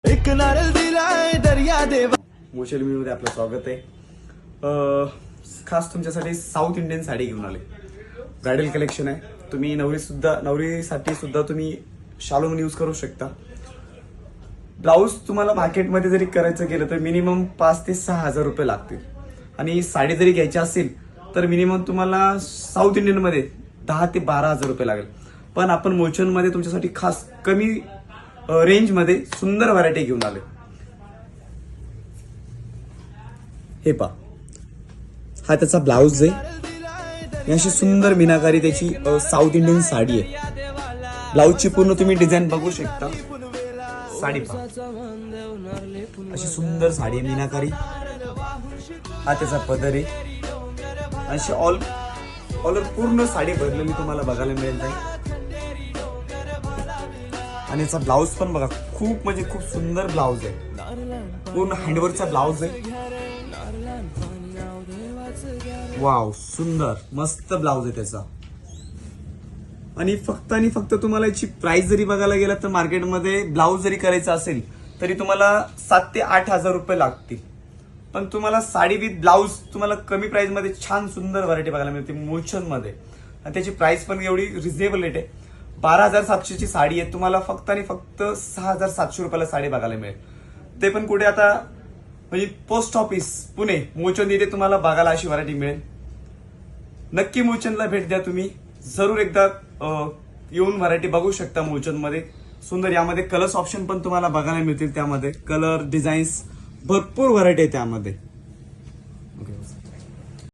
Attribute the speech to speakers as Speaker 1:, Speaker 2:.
Speaker 1: एक नारळ दिलाय दर्या देवा.
Speaker 2: मोशल मध्ये आपलं स्वागत आहे. खास तुमच्यासाठी साऊथ इंडियन साडी घेऊन आले. ब्रायडल कलेक्शन आहे. तुम्ही नवरीसाठी सुद्धा तुम्ही शालो म्हणून यूज करू शकता. ब्लाऊज तुम्हाला मार्केटमध्ये जरी करायचं गेलं तर मिनिमम 5 ते 6 हजार रुपये लागतील. आणि साडी जरी घ्यायची असेल तर मिनिमम तुम्हाला साऊथ इंडियन मध्ये 10 ते 12 हजार रुपये लागेल. पण आपण मोचन मध्ये तुमच्यासाठी खास कमी रेंज मध्ये सुंदर व्हरायटी घेऊन आले. हे पहा, हा त्याचा ब्लाऊज आहे. अशी सुंदर मीनाकारी त्याची साऊथ इंडियन साडी आहे. ब्लाऊजची पूर्ण तुम्ही डिझाईन बघू शकता. साडी पहा, अशी सुंदर साडी आहे मीनाकारी. हा त्याचा पदर आहे. अशी ऑल ओव्हर पूर्ण साडी भरलेली तुम्हाला बघायला मिळेल जाईल. आणि याचा ब्लाऊज पण बघा, खूप म्हणजे खूप सुंदर ब्लाऊज आहे. पूर्ण हँडवर्कचा ब्लाऊज आहे. वाव, सुंदर मस्त ब्लाऊज आहे त्याचा. आणि फक्त तुम्हाला याची प्राइस जरी बघायला गेला तर मार्केटमध्ये ब्लाऊज जरी करायचा असेल तरी तुम्हाला 7 ते 8 हजार रुपये लागतील. पण तुम्हाला साडी विथ ब्लाऊज तुम्हाला कमी प्राइस मध्ये छान सुंदर व्हरायटी बघायला मिळते मोशन मध्ये. आणि त्याची प्राइस पण एवढी रिझनेबल रेट आहे. 12,700 ची साडी आहे. तुम्हाला फक्त 6,700 रुपयाला साडी बघायला मिळेल. ते पण कुठे आता म्हणजे पोस्ट ऑफिस पुणे मोचंद इथे तुम्हाला बघायला अशी व्हरायटी मिळेल. नक्की मोचंदला भेट द्या तुम्ही. जरूर एकदा येऊन व्हरायटी बघू शकता मोचंद मध्ये. सुंदर यामध्ये कलर्स ऑप्शन पण तुम्हाला बघायला मिळतील. त्यामध्ये कलर डिझाईन्स भरपूर व्हरायटी आहे त्यामध्ये.